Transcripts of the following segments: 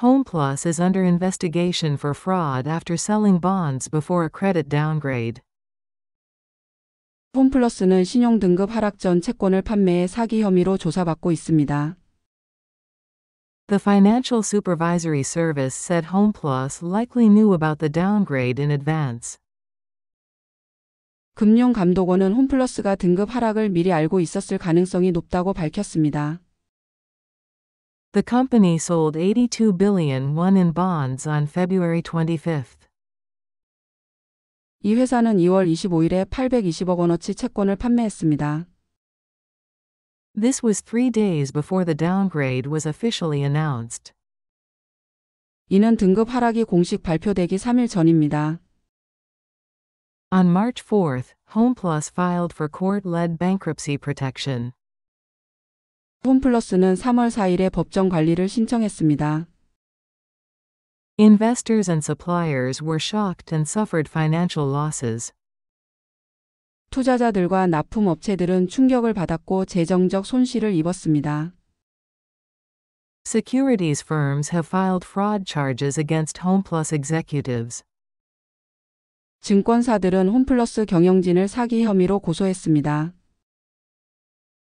HomePlus is under investigation for fraud after selling bonds before a credit downgrade. 홈플러스는 신용등급 하락 전 채권을 판매해 사기 혐의로 조사받고 있습니다. The Financial Supervisory Service said HomePlus likely knew about the downgrade in advance. 금융감독원은 홈플러스가 등급 하락을 미리 알고 있었을 가능성이 높다고 밝혔습니다. The company sold $82 billion in bonds on February 25. 이 회사는 2월 25일에 820억 원어치 채권을 판매했습니다. This was 3 days before the downgrade was officially announced. 이는 등급 하락이 공식 발표되기 3일 전입니다. On March 4, HomePlus filed for court-led bankruptcy protection. 홈플러스는 3월 4일에 법정 관리를 신청했습니다. Investors and suppliers were shocked and suffered financial losses. 투자자들과 납품업체들은 충격을 받았고 재정적 손실을 입었습니다. Securities firms have filed fraud charges against HomePlus executives. 증권사들은 홈플러스 경영진을 사기 혐의로 고소했습니다.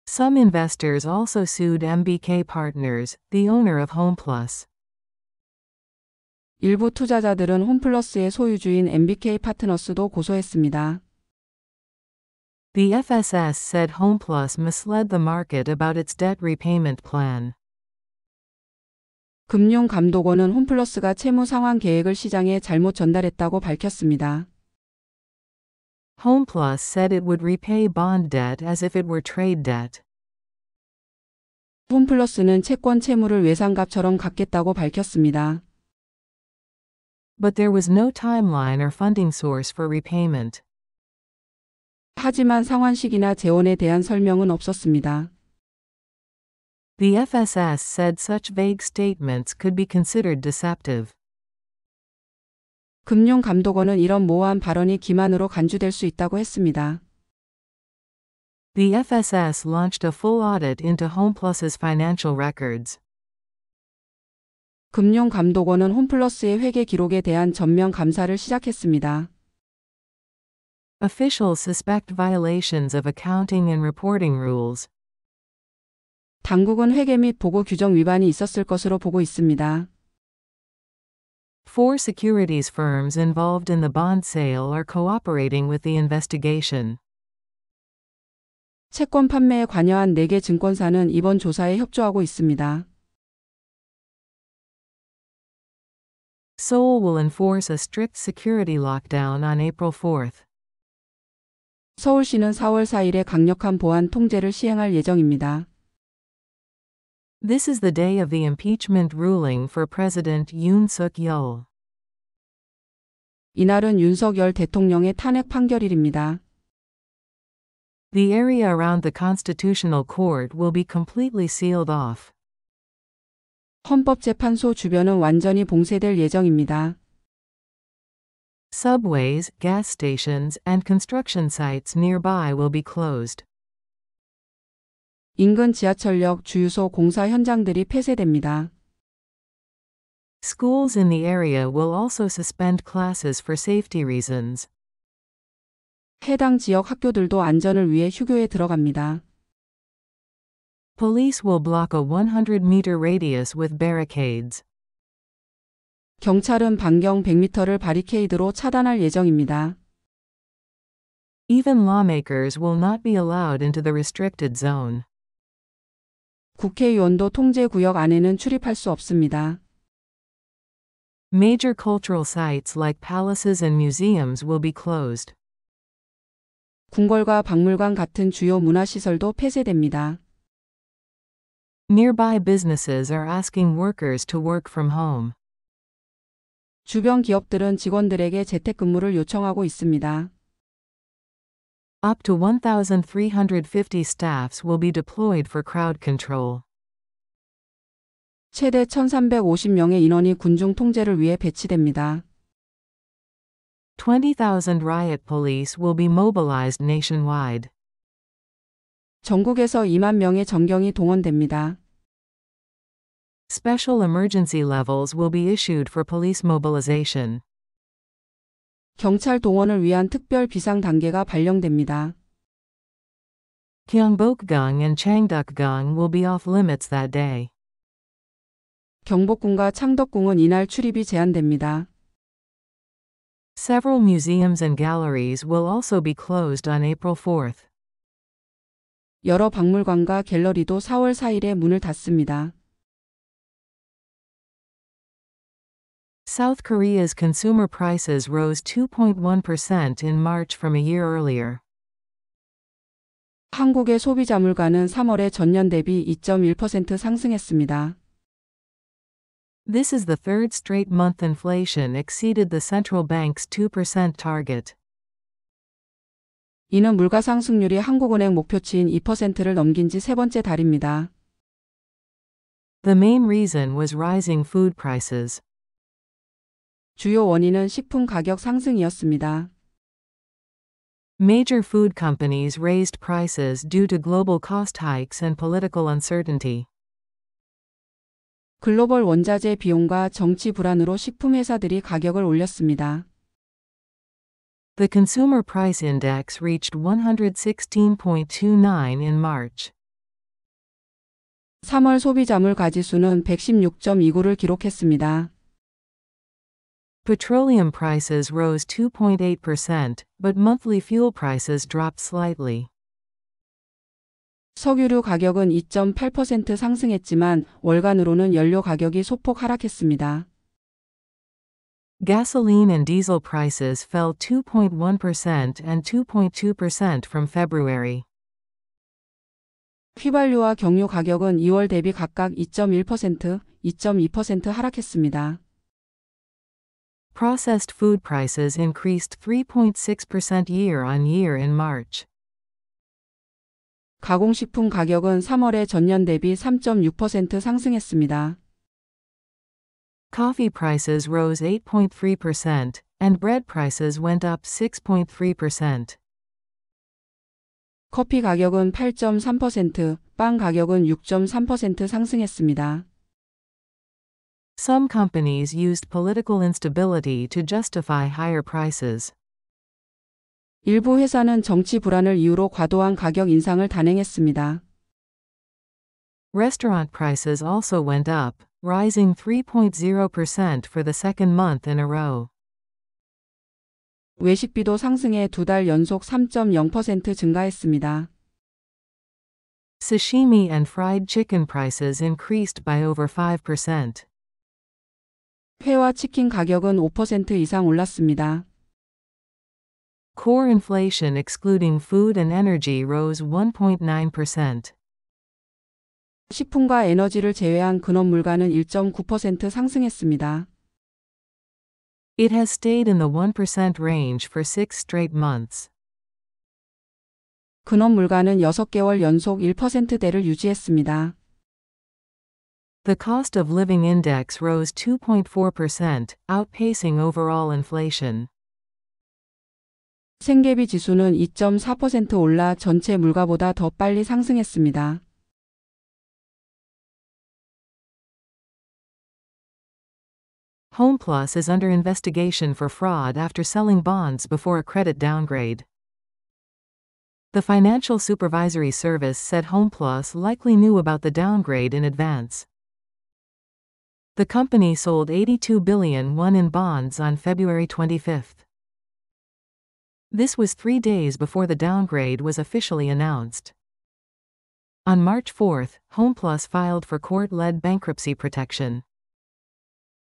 Some investors also sued MBK Partners, the owner of HomePlus. 일부 투자자들은 홈플러스의 소유주인 MBK 파트너스도 고소했습니다. The FSS said HomePlus misled the market about its debt repayment plan. 금융감독원은 홈플러스가 채무 상환 계획을 시장에 잘못 전달했다고 밝혔습니다. HomePlus said it would repay bond debt as if it were trade debt. 홈플러스는 채권 채무를 외상값처럼 갚겠다고 밝혔습니다. But there was no timeline or funding source for repayment. 하지만 상환 시기나 재원에 대한 설명은 없었습니다. The FSS said such vague statements could be considered deceptive. 금융감독원은 이런 모호한 발언이 기만으로 간주될 수 있다고 했습니다. The FSS launched a full audit into HomePlus's financial records. 금융감독원은 홈플러스의 회계 기록에 대한 전면 감사를 시작했습니다. Officials suspect violations of accounting and reporting rules. 당국은 회계 및 보고 규정 위반이 있었을 것으로 보고 있습니다. 4 securities firms involved in the bond sale are cooperating with the investigation. 채권 판매에 관여한 4개 증권사는 이번 조사에 협조하고 있습니다. Seoul will enforce a strict security lockdown on April 4. 서울시는 4월 4일에 강력한 보안 통제를 시행할 예정입니다. This is the day of the impeachment ruling for President Yoon Suk-yeol. 이날은 윤석열 대통령의 탄핵 판결일입니다. The area around the Constitutional Court will be completely sealed off. 헌법재판소 주변은 완전히 봉쇄될 예정입니다. Subways, gas stations, and construction sites nearby will be closed. 인근 지하철역, 주유소 공사 현장들이 폐쇄됩니다. Schools in the area will also suspend classes for safety reasons. 해당 지역 학교들도 안전을 위해 휴교에 들어갑니다. Police will block a 100-meter radius with barricades. 경찰은 반경 100m를 바리케이드로 차단할 예정입니다. Even lawmakers will not be allowed into the restricted zone. 국회의원도 통제구역 안에는 출입할 수 없습니다. Major cultural sites like palaces and museums will be closed. 궁궐과 박물관 같은 주요 문화시설도 폐쇄됩니다. Nearby businesses are asking workers to work from home. 주변 기업들은 직원들에게 재택근무를 요청하고 있습니다. Up to 1,350 staffs will be deployed for crowd control. 최대 1,350명의 인원이 군중 통제를 위해 배치됩니다. 20,000 riot police will be mobilized nationwide. 전국에서 2만 명의 정경이 동원됩니다. Special emergency levels will be issued for police mobilization. 경찰 동원을 위한 특별 비상 단계가 발령됩니다. Gyeongbokgung and Changdeokgung will be off limits that day. 경복궁과 창덕궁은 이날 출입이 제한됩니다. Several museums and galleries will also be closed on April 4th. 여러 박물관과 갤러리도 4월 4일에 문을 닫습니다. South Korea's consumer prices rose 2.1% in March from a year earlier. 한국의 소비자 물가는 3월에 전년 대비 2.1% 상승했습니다. This is the third straight month inflation exceeded the central bank's 2% target. 이는 물가 상승률이 한국은행 목표치인 2%를 넘긴 지 세 번째 달입니다. The main reason was rising food prices. 주요 원인은 식품 가격 상승이었습니다. Major food companies raised prices due to global cost hikes and political uncertainty. 글로벌 원자재 비용과 정치 불안으로 식품 회사들이 가격을 올렸습니다. The consumer price index reached 116.29 in March. 3월 소비자물 가지수는 116.29를 기록했습니다. Petroleum prices rose 2.8%, but monthly fuel prices dropped slightly. 석유류 가격은 2.8% 상승했지만 월간으로는 연료 가격이 소폭 하락했습니다. Gasoline and diesel prices fell 2.1% and 2.2% from February. 휘발유와 경유 가격은 2월 대비 각각 2.1%, 2.2% 하락했습니다. Processed food prices increased 3.6% year-on-year in March. 가공식품 가격은 3월에 전년 대비 3.6% 상승했습니다. Coffee prices rose 8.3%, and bread prices went up 6.3%. 커피 가격은 8.3%, 빵 가격은 6.3% 상승했습니다. Some companies used political instability to justify higher prices. 일부 회사는 정치 불안을 이유로 과도한 가격 인상을 단행했습니다. Restaurant prices also went up, rising 3.0% for the second month in a row. 외식비도 상승해 2달 연속 3.0% 증가했습니다. Sashimi and fried chicken prices increased by over 5%. 회와 치킨 가격은 5% 이상 올랐습니다. Core inflation excluding food and energy rose 1.9%. 식품과 에너지를 제외한 근원 물가는 1.9% 상승했습니다. It has stayed in the 1% range for 6 straight months. 근원 물가는 6개월 연속 1%대를 유지했습니다. The cost of living index rose 2.4%, outpacing overall inflation. 생계비 지수는 2.4% 올라 전체 물가보다 더 빨리 상승했습니다. HomePlus is under investigation for fraud after selling bonds before a credit downgrade. The Financial Supervisory Service said HomePlus likely knew about the downgrade in advance. The company sold 82 billion won in bonds on February 25. This was 3 days before the downgrade was officially announced. On March 4, HomePlus filed for court-led bankruptcy protection.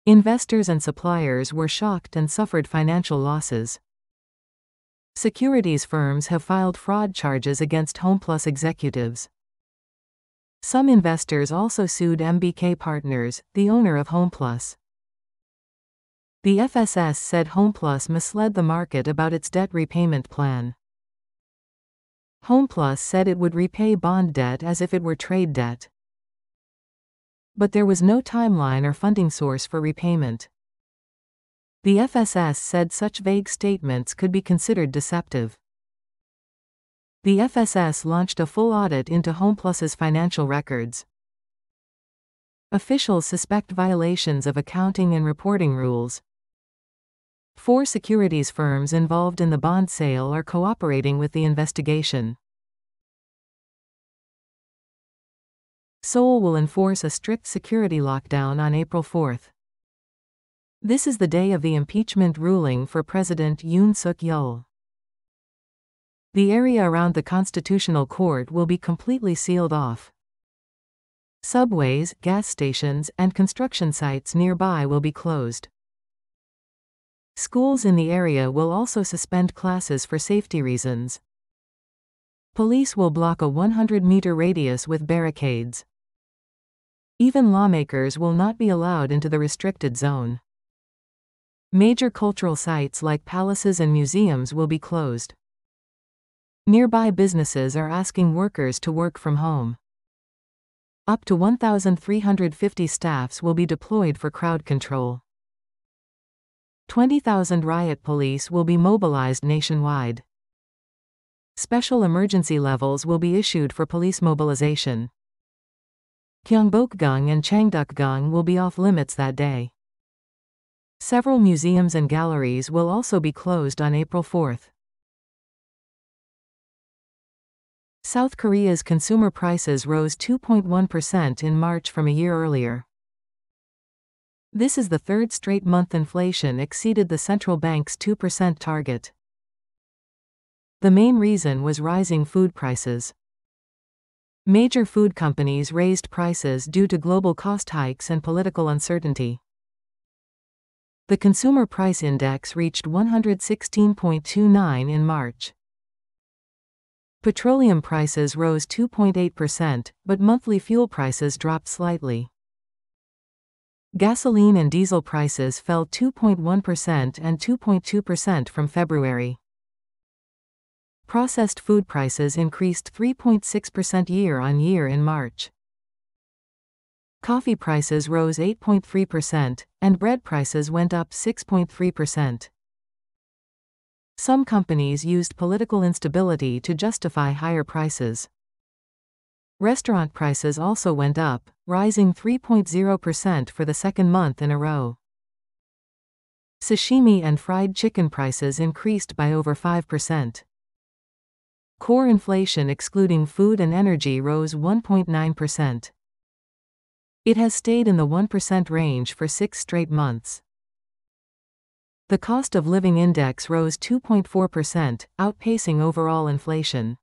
Investors and suppliers were shocked and suffered financial losses. Securities firms have filed fraud charges against HomePlus executives. Some investors also sued MBK Partners, the owner of HomePlus. The FSS said HomePlus misled the market about its debt repayment plan. HomePlus said it would repay bond debt as if it were trade debt. But there was no timeline or funding source for repayment. The FSS said such vague statements could be considered deceptive. The FSS launched a full audit into HomePlus's financial records. Officials suspect violations of accounting and reporting rules. 4 securities firms involved in the bond sale are cooperating with the investigation. Seoul will enforce a strict security lockdown on April 4. This is the day of the impeachment ruling for President Yoon Suk-yeol. The area around the Constitutional Court will be completely sealed off. Subways, gas stations, and construction sites nearby will be closed. Schools in the area will also suspend classes for safety reasons. Police will block a 100-meter radius with barricades. Even lawmakers will not be allowed into the restricted zone. Major cultural sites like palaces and museums will be closed. Nearby businesses are asking workers to work from home. Up to 1,350 staffs will be deployed for crowd control. 20,000 riot police will be mobilized nationwide. Special emergency levels will be issued for police mobilization. Gyeongbokgung and Changdeokgung will be off limits that day. Several museums and galleries will also be closed on April 4. South Korea's consumer prices rose 2.1% in March from a year earlier. This is the third straight month inflation exceeded the central bank's 2% target. The main reason was rising food prices. Major food companies raised prices due to global cost hikes and political uncertainty. The Consumer Price Index reached 116.29 in March. Petroleum prices rose 2.8%, but monthly fuel prices dropped slightly. Gasoline and diesel prices fell 2.1% and 2.2% from February. Processed food prices increased 3.6% year-on-year in March. Coffee prices rose 8.3%, and bread prices went up 6.3%. Some companies used political instability to justify higher prices. Restaurant prices also went up, rising 3.0% for the second month in a row. Sashimi and fried chicken prices increased by over 5%. Core inflation excluding food and energy rose 1.9%. It has stayed in the 1% range for 6 straight months. The cost of living index rose 2.4%, outpacing overall inflation.